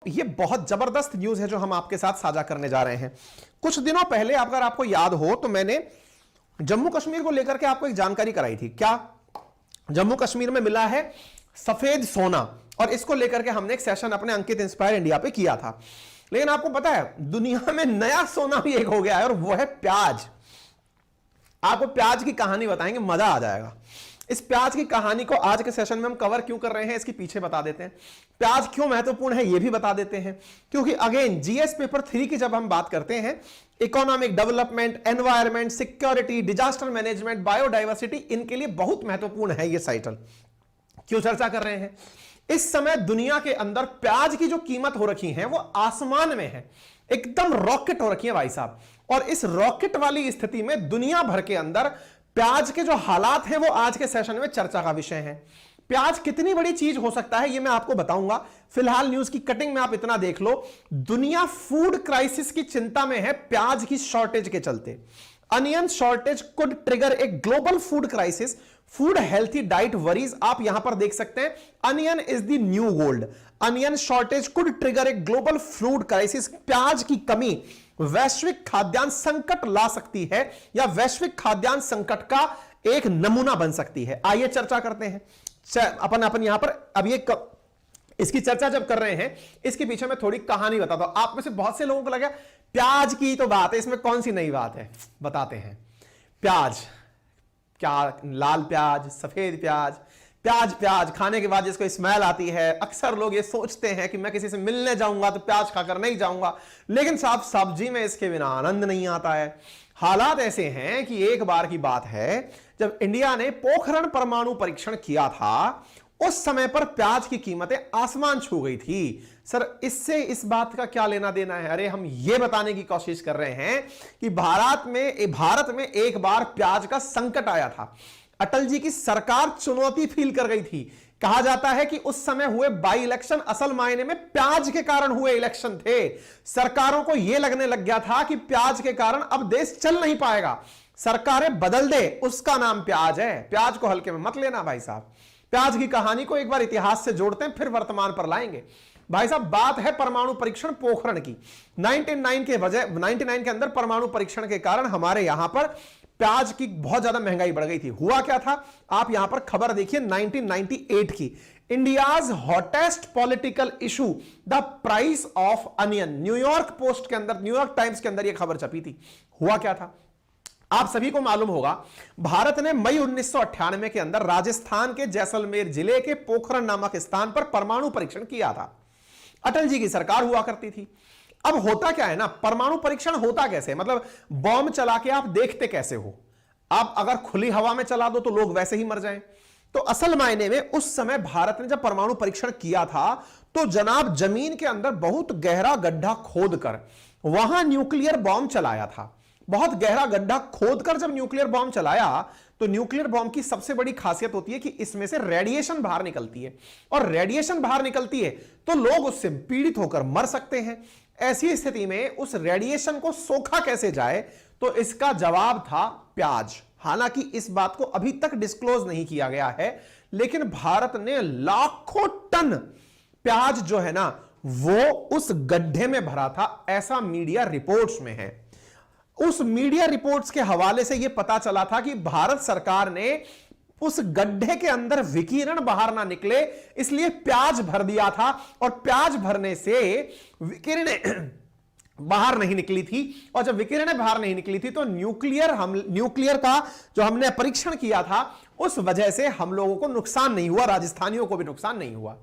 ये बहुत जबरदस्त न्यूज है जो हम आपके साथ साझा करने जा रहे हैं। कुछ दिनों पहले अगर आपको याद हो तो मैंने जम्मू कश्मीर को लेकर के आपको एक जानकारी कराई थी। क्या जम्मू कश्मीर में मिला है सफेद सोना, और इसको लेकर के हमने एक सेशन अपने अंकित इंस्पायर इंडिया पे किया था। लेकिन आपको पता है दुनिया में नया सोना भी एक हो गया है, और वो है प्याज। आपको प्याज की कहानी बताएंगे, मजा आ जाएगा। इस प्याज की कहानी को आज के सेशन में हम कवर क्यों कर रहे हैं, इसके पीछे बता देते हैं। प्याज क्यों महत्वपूर्ण है ये भी बता देते हैं, क्योंकि अगेन जीएस पेपर 3 की जब हम बात करते हैं, economic development, environment, security, disaster management, biodiversity, इनके लिए बहुत महत्वपूर्ण है ये साइकिल। क्यों चर्चा कर रहे हैं? इस समय दुनिया के अंदर प्याज की जो कीमत हो रखी है वो आसमान में है, एकदम रॉकेट हो रखी है भाई साहब। और इस रॉकेट वाली स्थिति में दुनिया भर के अंदर प्याज के जो हालात हैं वो आज के सेशन में चर्चा का विषय है। प्याज कितनी बड़ी चीज हो सकता है ये मैं आपको बताऊंगा। फिलहाल न्यूज की कटिंग में आप इतना देख लो, दुनिया फूड क्राइसिस की चिंता में है प्याज की शॉर्टेज के चलते। Onion shortage could trigger a global food crisis, food healthy diet worries. आप यहां पर देख सकते हैं, onion is the new gold. Onion shortage could trigger a global food crisis. प्याज की कमी वैश्विक खाद्यान्न संकट ला सकती है, या वैश्विक खाद्यान्न संकट का एक नमूना बन सकती है। आइए चर्चा करते हैं। अपन यहां पर अब ये इसकी चर्चा जब कर रहे हैं, इसके पीछे मैं थोड़ी कहानी बताता हूं। आप में से बहुत से लोगों को लगा प्याज की तो बात है, इसमें कौन सी नई बात है, बताते हैं। प्याज क्या, लाल प्याज, सफेद प्याज, प्याज प्याज खाने के बाद जिसको स्मेल आती है, अक्सर लोग ये सोचते हैं कि मैं किसी से मिलने जाऊंगा तो प्याज खाकर नहीं जाऊंगा, लेकिन साहब सब्जी में इसके बिना आनंद नहीं आता है। हालात ऐसे हैं कि एक बार की बात है जब इंडिया ने पोखरण परमाणु परीक्षण किया था, उस समय पर प्याज की कीमतें आसमान छू गई थी। सर इससे इस बात का क्या लेना देना है? अरे हम ये बताने की कोशिश कर रहे हैं कि भारत में एक बार प्याज का संकट आया था। अटल जी की सरकार चुनौती फील कर गई थी। कहा जाता है कि उस समय हुए बाई इलेक्शन असल मायने में प्याज के कारण हुए इलेक्शन थे। सरकारों को यह लगने लग गया था कि प्याज के कारण अब देश चल नहीं पाएगा, सरकारें बदल दे, उसका नाम प्याज है। प्याज को हल्के में मत लेना भाई साहब। प्याज की कहानी को एक बार इतिहास से जोड़ते हैं, फिर वर्तमान पर लाएंगे। भाई साहब बात है परमाणु परीक्षण पोखरण की। 99 के अंदर परमाणु परीक्षण के कारण हमारे यहां पर प्याज की बहुत ज्यादा महंगाई बढ़ गई थी। हुआ क्या था, आप यहां पर खबर देखिए 1998 की। India's hottest political issue the price of onion. New York post के अंदर, न्यूयॉर्क टाइम्स के अंदर यह खबर छपी थी। हुआ क्या था, आप सभी को मालूम होगा, भारत ने मई 1998 के अंदर राजस्थान के जैसलमेर जिले के पोखरण नामक स्थान पर परमाणु परीक्षण किया था। अटल जी की सरकार हुआ करती थी। अब होता क्या है ना, परमाणु परीक्षण होता कैसे, मतलब बॉम्ब चला के आप देखते कैसे हो? आप अगर खुली हवा में चला दो तो लोग वैसे ही मर जाएं। तो असल मायने में उस समय भारत ने जब परमाणु परीक्षण किया था तो जनाब जमीन के अंदर बहुत गहरा गड्ढा खोदकर वहां न्यूक्लियर बॉम्ब चलाया था। बहुत गहरा गड्ढा खोदकर जब न्यूक्लियर बॉम्ब चलाया तो न्यूक्लियर बॉम्ब की सबसे बड़ी खासियत होती है कि इसमें से रेडिएशन बाहर निकलती है, और रेडिएशन बाहर निकलती है तो लोग उससे पीड़ित होकर मर सकते हैं। ऐसी स्थिति में उस रेडिएशन को सोखा कैसे जाए, तो इसका जवाब था प्याज। हालांकि इस बात को अभी तक डिस्क्लोज नहीं किया गया है, लेकिन भारत ने लाखों टन प्याज जो है ना वो उस गड्ढे में भरा था, ऐसा मीडिया रिपोर्ट्स में है। उस मीडिया रिपोर्ट्स के हवाले से यह पता चला था कि भारत सरकार ने उस गड्ढे के अंदर विकिरण बाहर ना निकले इसलिए प्याज भर दिया था, और प्याज भरने से विकिरणें बाहर नहीं निकली थी, और जब विकिरणें बाहर नहीं निकली थी तो न्यूक्लियर का जो हमने परीक्षण किया था उस वजह से हम लोगों को नुकसान नहीं हुआ, राजस्थानियों को भी नुकसान नहीं हुआ,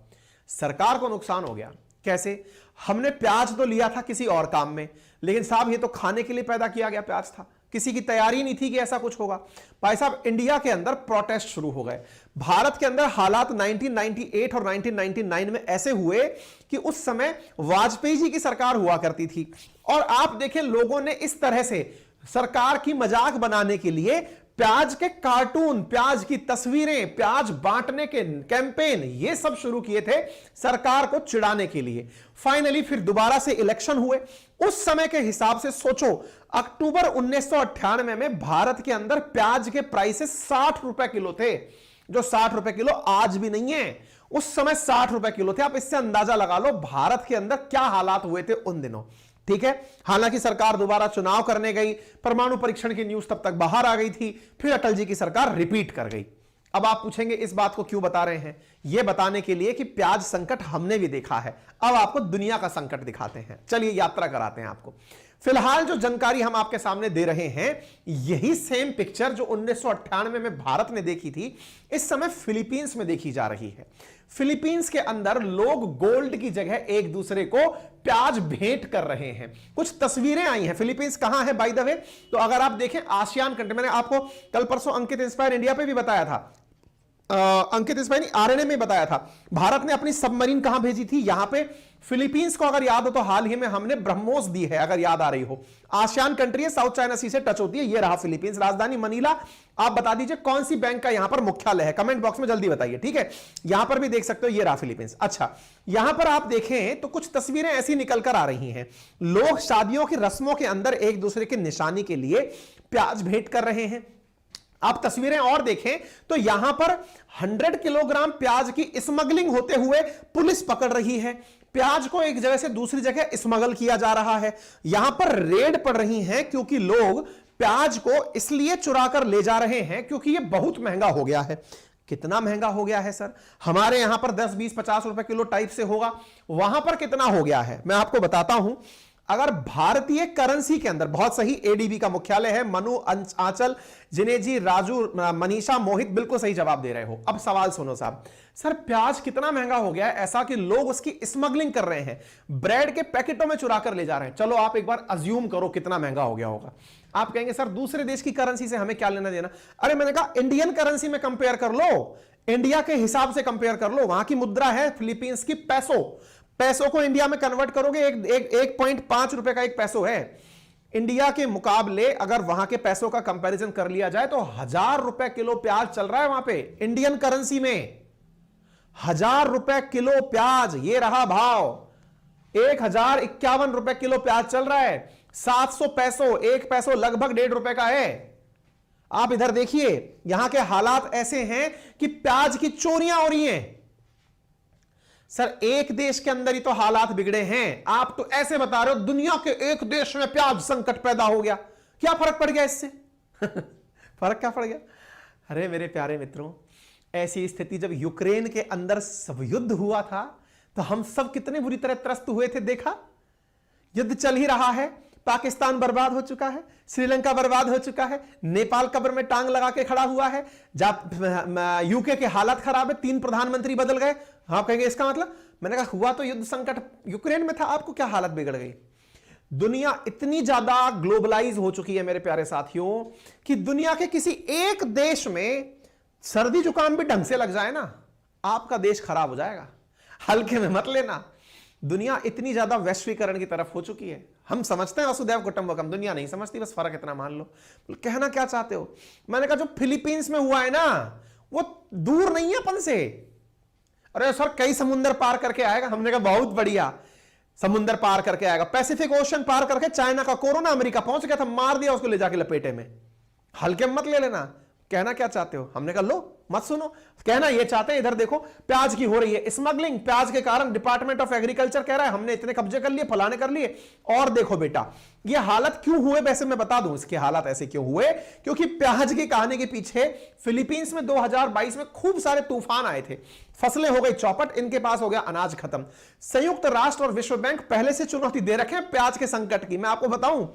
सरकार को नुकसान हो गया। कैसे? हमने प्याज तो लिया था किसी और काम में, लेकिन साहब ये तो खाने के लिए पैदा किया गया प्याज था, किसी की तैयारी नहीं थी कि ऐसा कुछ होगा। भाई साहब इंडिया के अंदर प्रोटेस्ट शुरू हो गए। भारत के अंदर हालात 1998 और 1999 में ऐसे हुए कि उस समय वाजपेयी जी की सरकार हुआ करती थी, और आप देखें लोगों ने इस तरह से सरकार की मजाक बनाने के लिए प्याज के कार्टून, प्याज की तस्वीरें, प्याज बांटने के कैंपेन, ये सब शुरू किए थे सरकार को चिढ़ाने के लिए। फाइनली फिर दोबारा से इलेक्शन हुए। उस समय के हिसाब से सोचो, अक्टूबर 1998 में भारत के अंदर प्याज के प्राइसेस 60 रुपए किलो थे, जो 60 रुपए किलो आज भी नहीं है। उस समय 60 रुपए किलो थे। आप इससे अंदाजा लगा लो भारत के अंदर क्या हालात हुए थे उन दिनों। ठीक है, हालांकि सरकार दोबारा चुनाव करने गई, परमाणु परीक्षण की न्यूज तब तक बाहर आ गई थी, फिर अटल जी की सरकार रिपीट कर गई। अब आप पूछेंगे इस बात को क्यों बता रहे हैं? यह बताने के लिए कि प्याज संकट हमने भी देखा है, अब आपको दुनिया का संकट दिखाते हैं। चलिए यात्रा कराते हैं आपको। फिलहाल जो जानकारी हम आपके सामने दे रहे हैं, यही सेम पिक्चर जो 1998 में भारत ने देखी थी, इस समय फिलीपींस में देखी जा रही है। फिलीपींस के अंदर लोग गोल्ड की जगह एक दूसरे को प्याज भेंट कर रहे हैं। कुछ तस्वीरें आई हैं। फिलीपींस कहां है बाय द वे? तो अगर आप देखें आसियान कंट्री, मैंने आपको कल परसों अंकित इंस्पायर इंडिया पे भी बताया था, अंकित इंस्पायर आरएनए में बताया था, भारत ने अपनी सबमरीन कहां भेजी थी? यहां पे फिलीपींस को अगर याद हो तो हाल ही में हमने ब्रह्मोस दी है, अगर याद आ रही हो। आसियान कंट्री है, साउथ चाइना सी से टच होती है। ये रहा फिलीपींस, राजधानी मनीला। आप बता दीजिए कौन सी बैंक का यहां पर मुख्यालय है, कमेंट बॉक्स में जल्दी बताइए। ठीक है, यहां पर भी देख सकते हो, ये रहा फिलीपींस। अच्छा, यहां पर आप देखें तो कुछ तस्वीरें ऐसी निकल कर आ रही हैं। लोग शादियों की रस्मों के अंदर एक दूसरे की निशानी के लिए प्याज भेंट कर रहे हैं। आप तस्वीरें और देखें तो यहां पर 100 किलोग्राम प्याज की स्मगलिंग होते हुए पुलिस पकड़ रही है। प्याज को एक जगह से दूसरी जगह स्मगल किया जा रहा है। यहां पर रेड पड़ रही हैं क्योंकि लोग प्याज को इसलिए चुरा कर ले जा रहे हैं क्योंकि यह बहुत महंगा हो गया है। कितना महंगा हो गया है सर? हमारे यहां पर 10, 20, 50 रुपए किलो टाइप से होगा, वहां पर कितना हो गया है मैं आपको बताता हूं। अगर भारतीय करेंसी के अंदर, बहुत सही, एडीबी का मुख्यालय है, मनु, आंचल, जिनेजी, राजू, मनीषा, मोहित बिल्कुल सही जवाब दे रहे हो। अब सवाल सुनो साहब, सर प्याज कितना महंगा हो गया है ऐसा कि लोग उसकी स्मगलिंग कर रहे हैं, ब्रेड के पैकेटों में चुरा कर ले जा रहे हैं। चलो आप एक बार अज्यूम करो कितना महंगा हो गया होगा। आप कहेंगे सर दूसरे देश की करेंसी से हमें क्या लेना देना? अरे मैंने कहा इंडियन करेंसी में कंपेयर कर लो, इंडिया के हिसाब से कंपेयर कर लो। वहां की मुद्रा है फिलीपींस की पैसो, पैसों को इंडिया में कन्वर्ट करोगे 1.5 रुपए का एक पैसो है। इंडिया के मुकाबले अगर वहां के पैसों का कंपैरिजन कर लिया जाए तो 1000 रुपए किलो प्याज चल रहा है वहां पे इंडियन करेंसी में। 1000 रुपए किलो प्याज, ये रहा भाव। 1051 रुपए किलो प्याज चल रहा है। 700 पैसो, एक पैसो लगभग 1.5 रुपए का है। आप इधर देखिए, यहां के हालात ऐसे हैं कि प्याज की चोरियां हो रही हैं। सर एक देश के अंदर ही तो हालात बिगड़े हैं, आप तो ऐसे बता रहे हो दुनिया के एक देश में प्याज संकट पैदा हो गया। क्या फर्क पड़ गया इससे? फर्क क्या पड़ गया? अरे मेरे प्यारे मित्रों, ऐसी स्थिति जब यूक्रेन के अंदर सब युद्ध हुआ था तो हम सब कितने बुरी तरह त्रस्त हुए थे। देखा, युद्ध चल ही रहा है, पाकिस्तान बर्बाद हो चुका है, श्रीलंका बर्बाद हो चुका है, नेपाल कब्र में टांग लगा के खड़ा हुआ है, यूके के हालात खराब है, 3 प्रधानमंत्री बदल गए। आप कहेंगे इसका मतलब? मैंने कहा हुआ तो युद्ध संकट यूक्रेन में था, आपको क्या हालत बिगड़ गई? दुनिया इतनी ज्यादा ग्लोबलाइज हो चुकी है मेरे प्यारे साथियों कि दुनिया के किसी एक देश में सर्दी जुकाम भी ढंग से लग जाए ना, आपका देश खराब हो जाएगा। हल्के में मत लेना। दुनिया इतनी ज्यादा वैश्वीकरण की तरफ हो चुकी है। हम समझते हैं वसुधैव कुटुंबकम, दुनिया नहीं समझती, बस फर्क इतना मान लो। कहना क्या चाहते हो? मैंने कहा जो फिलीपींस में हुआ है ना, वो दूर नहीं है अपन से। अरे सर कई समुंदर पार करके आएगा। हमने कहा बहुत बढ़िया, समुंदर पार करके आएगा, पैसिफिक ओशन पार करके चाइना का कोरोना अमेरिका पहुंच गया था, मार दिया उसको ले जाके लपेटे में। हल्के मत ले लेना। कहना क्या चाहते हो? हमने कहा लो मत सुनो, कहना ये चाहते हैं इधर देखो प्याज की हो रही है स्मगलिंग, प्याज के कारण डिपार्टमेंट ऑफ एग्रीकल्चर कह रहा है हमने इतने कब्जे कर लिए, फलाने कर लिए। और देखो बेटा ये हालत क्यों हुए, वैसे मैं बता दूं इसके हालात ऐसे क्यों हुए, क्योंकि प्याज की कहानी के पीछे फिलीपींस में 2022 में खूब सारे तूफान आए थे, फसलें हो गई चौपट, इनके पास हो गया अनाज खत्म। संयुक्त राष्ट्र और विश्व बैंक पहले से चुनौती दे रखे हैं प्याज के संकट की। मैं आपको बताऊं,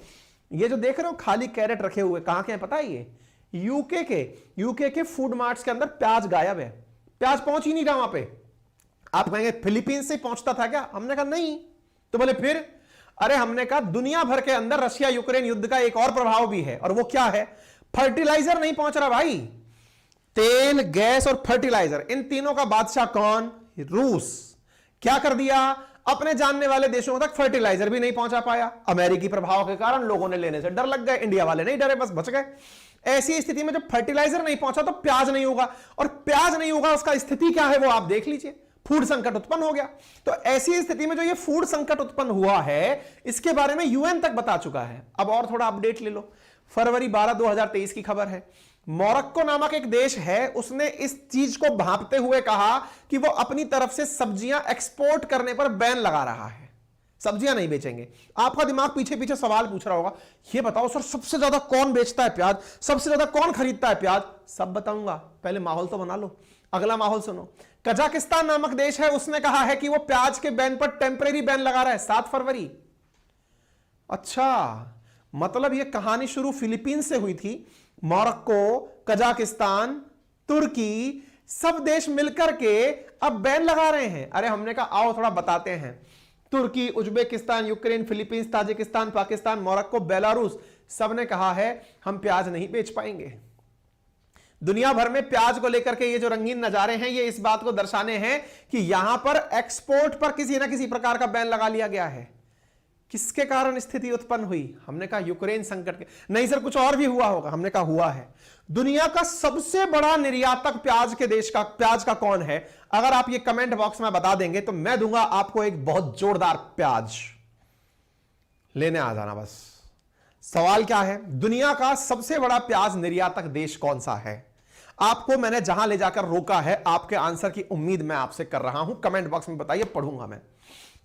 ये जो देख रहे हो खाली कैरेट रखे हुए कहां के हैं पता है? ये यूके के फूड मार्ट्स के अंदर प्याज गायब है, प्याज पहुंच ही नहीं रहा वहां पे। आप कहेंगे फिलीपींस से पहुंचता था क्या? हमने कहा नहीं। तो बोले फिर? अरे हमने कहा दुनिया भर के अंदर रशिया यूक्रेन युद्ध का एक और प्रभाव भी है, और वो क्या है? फर्टिलाइजर नहीं पहुंच रहा भाई। तेल, गैस और फर्टिलाइजर, इन तीनों का बादशाह कौन? रूस। क्या कर दिया? अपने जानने वाले देशों तक फर्टिलाइजर भी नहीं पहुंचा पाया। अमेरिकी प्रभाव के कारण लोगों ने लेने से डर लग गए, इंडिया वाले नहीं डरे, बस बच गए। ऐसी स्थिति में जब फर्टिलाइजर नहीं पहुंचा तो प्याज नहीं होगा, और प्याज नहीं होगा उसका स्थिति क्या है वो आप देख लीजिए, फूड संकट उत्पन्न हो गया। तो ऐसी स्थिति में जो ये फूड संकट उत्पन्न हुआ है इसके बारे में यूएन तक बता चुका है। अब और थोड़ा अपडेट ले लो, फरवरी 12, 2023 की खबर है। मोरक्को नामक एक देश है, उसने इस चीज को भांपते हुए कहा कि वो अपनी तरफ से सब्जियां एक्सपोर्ट करने पर बैन लगा रहा है, सब्जियां नहीं बेचेंगे। आपका दिमाग पीछे पीछे सवाल पूछ रहा होगा, ये बताओ सर सबसे ज्यादा कौन बेचता है प्याज, सबसे ज्यादा कौन खरीदता है प्याज? सब बताऊंगा, पहले माहौल तो बना लो। अगला माहौल सुनो। कजाकिस्तान नामक देश है, उसने कहा है कि वो प्याज के बैन पर टेम्परेरी बैन लगा रहा है 7 फरवरी। अच्छा, मतलब ये कहानी शुरू फिलीपींस से हुई थी। मोरक्को, कजाकिस्तान, तुर्की, सब देश मिलकर के अब बैन लगा रहे हैं। अरे हमने कहा आओ थोड़ा बताते हैं। Turkey, Uzbekistan, Ukraine, Philippines, Tajikistan, Pakistan, Morocco, Belarus, सब ने कहा है हम प्याज नहीं बेच पाएंगे। दुनिया भर में प्याज को लेकर के ये जो रंगीन नजारे हैं, ये इस बात को दर्शाने हैं कि यहां पर एक्सपोर्ट पर किसी ना किसी प्रकार का बैन लगा लिया गया है। किसके कारण स्थिति उत्पन्न हुई? हमने कहा यूक्रेन संकट के। नहीं सर कुछ और भी हुआ होगा। हमने कहा हुआ है। दुनिया का सबसे बड़ा निर्यातक प्याज के देश का प्याज का कौन है? अगर आप ये कमेंट बॉक्स में बता देंगे तो मैं दूंगा आपको एक बहुत जोरदार प्याज। लेने आ जाना बस। सवाल क्या है? दुनिया का सबसे बड़ा प्याज निर्यातक देश कौन सा है? आपको मैंने जहां ले जाकर रोका है, आपके आंसर की उम्मीद मैं आपसे कर रहा हूं। कमेंट बॉक्स में बताइए, पढ़ूंगा मैं।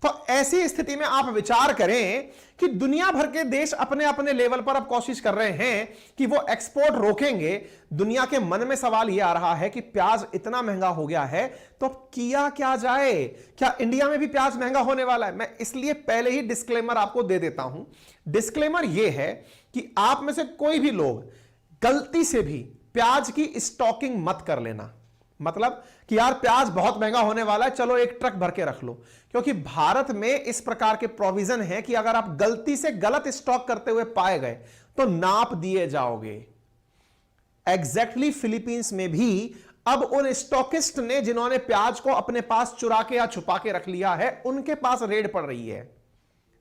तो ऐसी स्थिति में आप विचार करें कि दुनिया भर के देश अपने अपने लेवल पर अब कोशिश कर रहे हैं कि वो एक्सपोर्ट रोकेंगे। दुनिया के मन में सवाल यह आ रहा है कि प्याज इतना महंगा हो गया है तो अब किया क्या जाए? क्या इंडिया में भी प्याज महंगा होने वाला है? मैं इसलिए पहले ही डिस्क्लेमर आपको दे देता हूं। डिस्क्लेमर यह है कि आप में से कोई भी लोग गलती से भी प्याज की स्टॉकिंग मत कर लेना। मतलब कि यार प्याज बहुत महंगा होने वाला है, चलो एक ट्रक भर के रख लो। क्योंकि भारत में इस प्रकार के प्रोविजन है कि अगर आप गलती से गलत स्टॉक करते हुए पाए गए तो नाप दिए जाओगे। एग्जैक्टली फिलीपींस में भी अब उन स्टॉकिस्ट ने जिन्होंने प्याज को अपने पास चुरा के या छुपा के रख लिया है, उनके पास रेड पड़ रही है।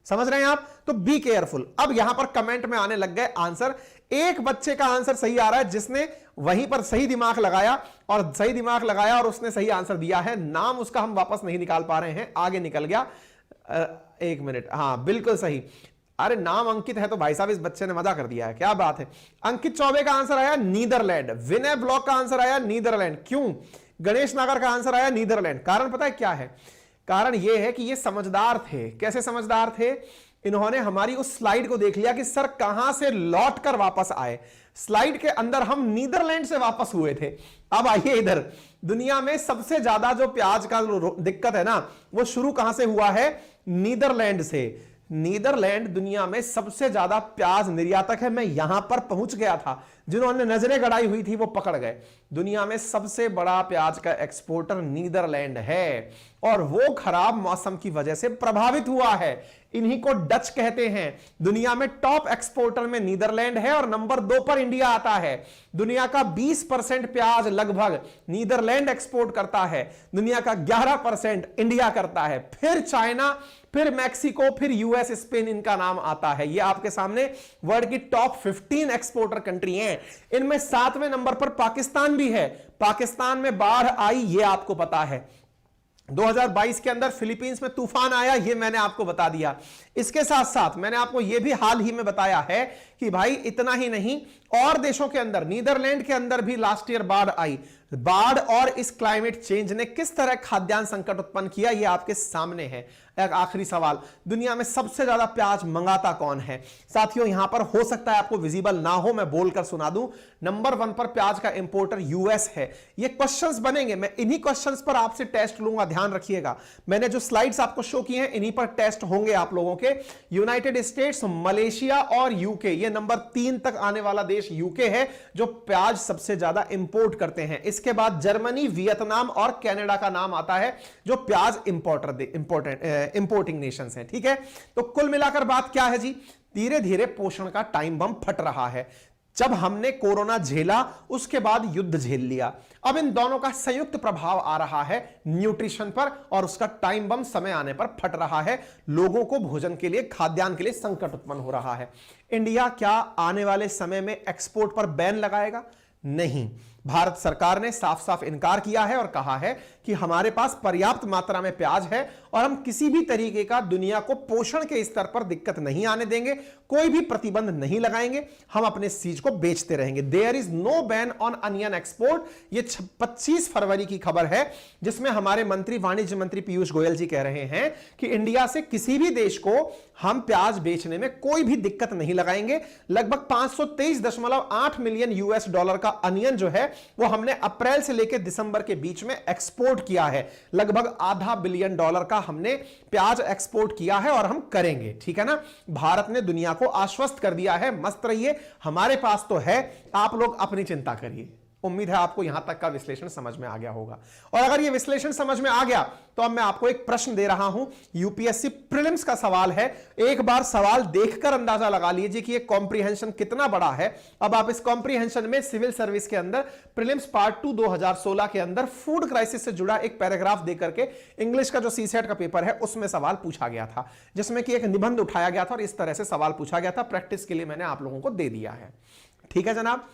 समझ रहे हैं आप? तो बी केयरफुल। अब यहां पर कमेंट में आने लग गए आंसर। एक बच्चे का आंसर सही आ रहा है जिसने वहीं पर सही दिमाग लगाया और उसने सही आंसर दिया है। नाम उसका हम वापस नहीं निकाल पा रहे हैं, आगे निकल गया। एक मिनट, हाँ बिल्कुल सही। अरे नाम अंकित है तो भाई साहब इस बच्चे ने मजा कर दिया है, क्या बात है। अंकित चौबे का आंसर आया नीदरलैंड। विनय ब्लॉक का आंसर आया नीदरलैंड। क्यों? गणेश नागर का आंसर आया नीदरलैंड। कारण पता है क्या है? कारण यह है कि ये समझदार थे। कैसे समझदार थे? इन्होंने हमारी उस स्लाइड को देख लिया कि सर कहां से लौट कर वापस आए। स्लाइड के अंदर हम नीदरलैंड से वापस हुए थे। अब आइए इधर। दुनिया में सबसे ज्यादा जो प्याज का दिक्कत है ना, वो शुरू कहां से हुआ है? नीदरलैंड से। नीदरलैंड दुनिया में सबसे ज्यादा प्याज निर्यातक है। मैं यहां पर पहुंच गया था, जिन्होंने नजरें गड़ाई हुई थी वो पकड़ गए। दुनिया में सबसे बड़ा प्याज का एक्सपोर्टर नीदरलैंड है और वो खराब मौसम की वजह से प्रभावित हुआ है। इन्हीं को डच कहते हैं। दुनिया में टॉप एक्सपोर्टर में नीदरलैंड है और नंबर 2 पर इंडिया आता है। दुनिया का 20% प्याज लगभग नीदरलैंड एक्सपोर्ट करता है। दुनिया का 11% इंडिया करता है। फिर चाइना, फिर मैक्सिको, फिर यूएस, स्पेन इनका नाम आता है। ये आपके सामने वर्ल्ड की टॉप 15 एक्सपोर्टर कंट्री हैं। इनमें 7वें नंबर पर पाकिस्तान भी है। पाकिस्तान में बाढ़ आई, ये आपको पता है। 2022 के अंदर फिलीपींस में तूफान आया, ये मैंने आपको बता दिया। इसके साथ साथ मैंने आपको यह भी हाल ही में बताया है कि भाई इतना ही नहीं, और देशों के अंदर, नीदरलैंड के अंदर भी लास्ट ईयर बाढ़ आई। बाढ़ और इस क्लाइमेट चेंज ने किस तरह खाद्यान्न संकट उत्पन्न किया, यह आपके सामने है। एक आखिरी सवाल, दुनिया में सबसे ज्यादा प्याज मंगाता कौन है? साथियों यहां पर हो सकता है आपको विजिबल ना हो, मैं बोलकर सुना दूं। नंबर 1 पर प्याज का इंपोर्टर यूएस है। ये क्वेश्चंस बनेंगे, मैं इन्हीं क्वेश्चंस पर आपसे टेस्ट लूंगा, ध्यान रखिएगा। मैंने जो स्लाइड्स आपको शो किए हैं इन्हीं पर टेस्ट होंगे आप लोगों के। यूनाइटेड स्टेट्स, मलेशिया और यूके, ये नंबर 3 तक आने वाला देश यूके है जो प्याज सबसे ज्यादा इंपोर्ट करते हैं। इसके बाद जर्मनी, वियतनाम और कनाडा का नाम आता है जो प्याज इंपोर्टिंग नेशंस हैं। ठीक है, तो कुल मिलाकर बात क्या है जी? धीरे धीरे पोषण का टाइम बम फट रहा है। जब हमने कोरोना झेला उसके बाद युद्ध झेल लिया, अब इन दोनों का संयुक्त प्रभाव आ रहा है न्यूट्रिशन पर और उसका टाइम बम समय आने पर फट रहा है। लोगों को भोजन के लिए, खाद्यान्न के लिए संकट उत्पन्न हो रहा है। इंडिया क्या आने वाले समय में एक्सपोर्ट पर बैन लगाएगा? नहीं। भारत सरकार ने साफ साफ इनकार किया है और कहा है कि हमारे पास पर्याप्त मात्रा में प्याज है और हम किसी भी तरीके का दुनिया को पोषण के स्तर पर दिक्कत नहीं आने देंगे, कोई भी प्रतिबंध नहीं लगाएंगे, हम अपने चीज को बेचते रहेंगे। There is no ban on onion export. ये 25 फरवरी की खबर है, जिसमें हमारे मंत्री, वाणिज्य मंत्री पीयूष गोयल जी कह रहे हैं कि इंडिया से किसी भी देश को हम प्याज बेचने में कोई भी दिक्कत नहीं लगाएंगे। लगभग 523.8 मिलियन यूएस डॉलर का अनियन जो है वो हमने अप्रैल से लेकर दिसंबर के बीच में एक्सपोर्ट किया है। लगभग $500 बिलियन का हमने प्याज एक्सपोर्ट किया है और हम करेंगे, ठीक है ना। भारत ने दुनिया को आश्वस्त कर दिया है, मस्त रहिए, हमारे पास तो है, आप लोग अपनी चिंता करिए। उम्मीद है आपको यहां तक का विश्लेषण समझ में आ गया होगा। और अगर यह विश्लेषण समझ में आ गया तो अब मैं आपको एक प्रश्न दे रहा हूं, यूपीएससी प्रीलिम्स का सवाल है। एक बार सवाल देखकर अंदाजा लगा लीजिए कि यह कॉम्प्रिहेंशन कितना बड़ा है। अब आप इस कॉम्प्रिहेंशन में सिविल सर्विस के अंदर प्रीलिम्स पार्ट 2 2016 के अंदर फूड क्राइसिस से जुड़ा एक पैराग्राफ देकर के इंग्लिश का जो सीसेट का पेपर है उसमें सवाल पूछा गया था, जिसमें कि एक निबंध उठाया गया था और इस तरह से सवाल पूछा गया था। प्रैक्टिस के लिए मैंने आप लोगों को दे दिया है, ठीक है जनाब।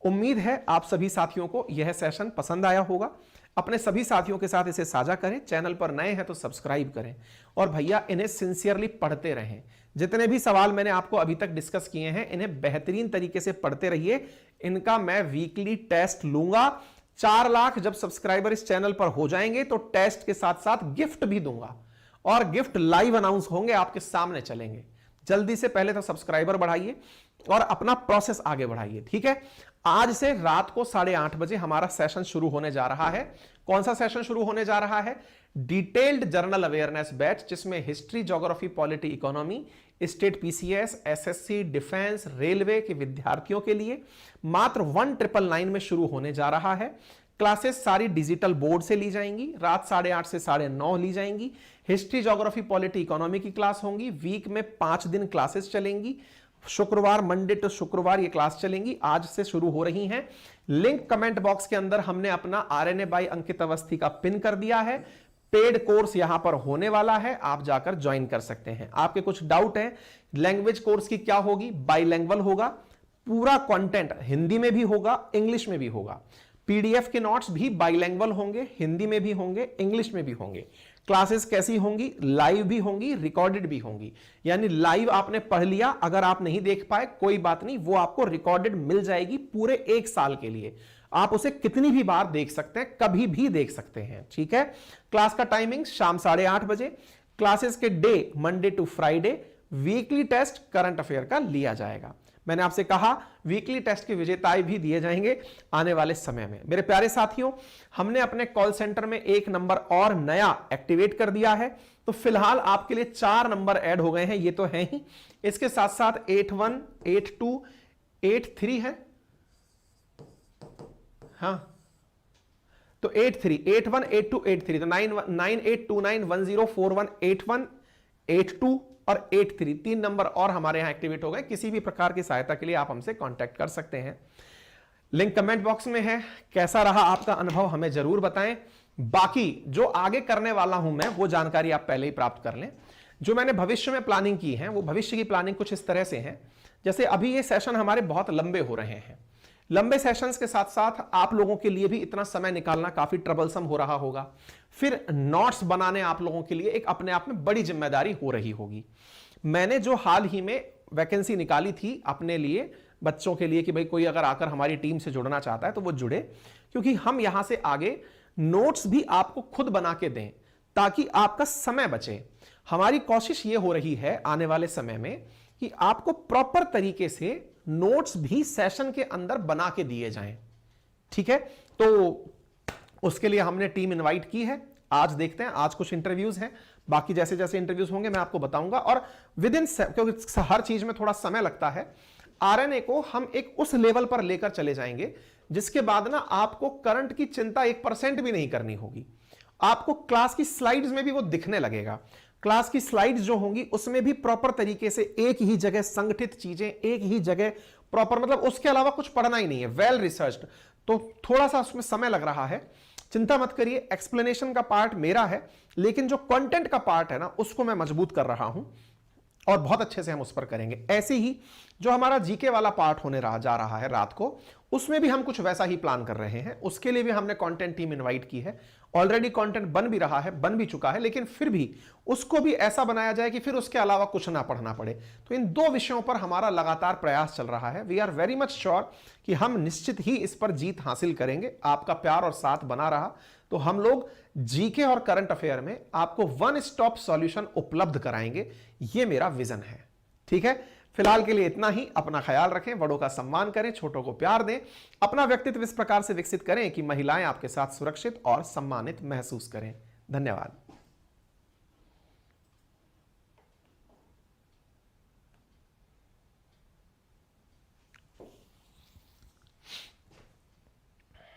उम्मीद है आप सभी साथियों को यह सेशन पसंद आया होगा। अपने सभी साथियों के साथ इसे साझा करें, चैनल पर नए हैं तो सब्सक्राइब करें और भैया इन्हें सिंसियरली पढ़ते रहें। जितने भी सवाल मैंने आपको अभी तक डिस्कस किए हैं इन्हें बेहतरीन तरीके से पढ़ते रहिए। इनका मैं वीकली टेस्ट लूंगा। 4 लाख जब सब्सक्राइबर इस चैनल पर हो जाएंगे तो टेस्ट के साथ साथ गिफ्ट भी दूंगा और गिफ्ट लाइव अनाउंस होंगे, आपके सामने चलेंगे। जल्दी से पहले तो सब्सक्राइबर बढ़ाइए और अपना प्रोसेस आगे बढ़ाइए, ठीक है। आज से रात को 8:30 बजे हमारा सेशन शुरू होने जा रहा है। कौन सा सेशन शुरू होने जा रहा है? डिटेल्ड जर्नल अवेयरनेस बैच, जिसमें history, geography, polity, economy, state PCS, SSC, defence, railway के विद्यार्थियों के लिए मात्र 1999 में शुरू होने जा रहा है। क्लासेस सारी डिजिटल बोर्ड से ली जाएंगी, रात 8:30 से 9:30 ली जाएंगी। हिस्ट्री, ज्योग्राफी, पॉलिटी, इकोनॉमी की क्लास होंगी। वीक में 5 दिन क्लासेस चलेंगी। शुक्रवार, मंडे टू शुक्रवार ये क्लास चलेंगी, आज से शुरू हो रही हैं। लिंक कमेंट बॉक्स के अंदर हमने अपना आरएनए बाय अंकित अवस्थी का पिन कर दिया है। पेड कोर्स यहां पर होने वाला है, आप जाकर ज्वाइन कर सकते हैं। आपके कुछ डाउट है, लैंग्वेज कोर्स की क्या होगी? बाइलैंग्वेज होगा, पूरा कंटेंट हिंदी में भी होगा, इंग्लिश में भी होगा। पीडीएफ के नोट्स भी बाइलैंग्वेज होंगे, हिंदी में भी होंगे, इंग्लिश में भी होंगे। क्लासेस कैसी होंगी? लाइव भी होंगी, रिकॉर्डेड भी होंगी। यानी लाइव आपने पढ़ लिया, अगर आप नहीं देख पाए कोई बात नहीं, वो आपको रिकॉर्डेड मिल जाएगी पूरे 1 साल के लिए। आप उसे कितनी भी बार देख सकते हैं, कभी भी देख सकते हैं, ठीक है। क्लास का टाइमिंग शाम 8:30 बजे। क्लासेस के day Monday to Friday. Weekly test current affair का लिया जाएगा। मैंने आपसे कहा वीकली टेस्ट के विजेताएं भी दिए जाएंगे आने वाले समय में। मेरे प्यारे साथियों, हमने अपने कॉल सेंटर में 1 नंबर और नया एक्टिवेट कर दिया है, तो फिलहाल आपके लिए 4 नंबर ऐड हो गए हैं, ये तो है ही। इसके साथ साथ 81, 82, 83 है, हाँ तो 83, 81, 82, 83, तो 9829104181, 82 और 83 3 नंबर और हमारे यहां एक्टिवेट हो गए। किसी भी प्रकार की सहायता के लिए आप हमसे कांटेक्ट कर सकते हैं। लिंक कमेंट बॉक्स में है। कैसा रहा आपका अनुभव हमें जरूर बताएं। बाकी जो आगे करने वाला हूं मैं, वो जानकारी आप पहले ही प्राप्त कर लें। जो मैंने भविष्य में प्लानिंग की है, वो भविष्य की प्लानिंग कुछ इस तरह से है। जैसे अभी ये सेशन हमारे बहुत लंबे हो रहे हैं, लंबे सेशंस के साथ साथ आप लोगों के लिए भी इतना समय निकालना काफी ट्रबलसम हो रहा होगा। फिर नोट्स बनाने आप लोगों के लिए एक अपने आप में बड़ी जिम्मेदारी हो रही होगी। मैंने जो हाल ही में वैकेंसी निकाली थी अपने लिए, बच्चों के लिए, कि भाई कोई अगर आकर हमारी टीम से जुड़ना चाहता है तो वो जुड़े, क्योंकि हम यहां से आगे नोट्स भी आपको खुद बना के दें ताकि आपका समय बचे। हमारी कोशिश ये हो रही है आने वाले समय में कि आपको प्रॉपर तरीके से नोट्स भी सेशन के अंदर बना के दिए जाएं, ठीक है। तो उसके लिए हमने टीम इनवाइट की है। आज देखते हैं, आज कुछ इंटरव्यूज हैं, बाकी जैसे जैसे इंटरव्यूज होंगे मैं आपको बताऊंगा। और विद इन, क्योंकि हर चीज में थोड़ा समय लगता है, आरएनए को हम एक उस लेवल पर लेकर चले जाएंगे जिसके बाद ना आपको करंट की चिंता 1% भी नहीं करनी होगी। आपको क्लास की स्लाइड्स में भी वो दिखने लगेगा। क्लास की स्लाइड्स जो होंगी उसमें भी प्रॉपर तरीके से एक ही जगह संगठित चीजें, एक ही जगह प्रॉपर, मतलब उसके अलावा कुछ पढ़ना ही नहीं है, वेल रिसर्च्ड। तो थोड़ा सा उसमें समय लग रहा है, चिंता मत करिए। एक्सप्लेनेशन का पार्ट मेरा है, लेकिन जो कंटेंट का पार्ट है ना, उसको मैं मजबूत कर रहा हूं और बहुत अच्छे से हम उस पर करेंगे। ऐसे ही जो हमारा जीके वाला पार्ट होने जा रहा है रात को, उसमें भी हम कुछ वैसा ही प्लान कर रहे हैं। उसके लिए भी हमने कंटेंट टीम इनवाइट की है, ऑलरेडी कंटेंट बन भी रहा है, बन भी चुका है, लेकिन फिर भी उसको भी ऐसा बनाया जाए कि फिर उसके अलावा कुछ ना पढ़ना पड़े। तो इन दो विषयों पर हमारा लगातार प्रयास चल रहा है। We are very much sure कि हम निश्चित ही इस पर जीत हासिल करेंगे। आपका प्यार और साथ बना रहा तो हम लोग जीके और करंट अफेयर में आपको वन स्टॉप सॉल्यूशन उपलब्ध कराएंगे। यह मेरा विजन है। ठीक है, फिलहाल के लिए इतना ही। अपना ख्याल रखें, बड़ों का सम्मान करें, छोटों को प्यार दें, अपना व्यक्तित्व इस प्रकार से विकसित करें कि महिलाएं आपके साथ सुरक्षित और सम्मानित महसूस करें। धन्यवाद।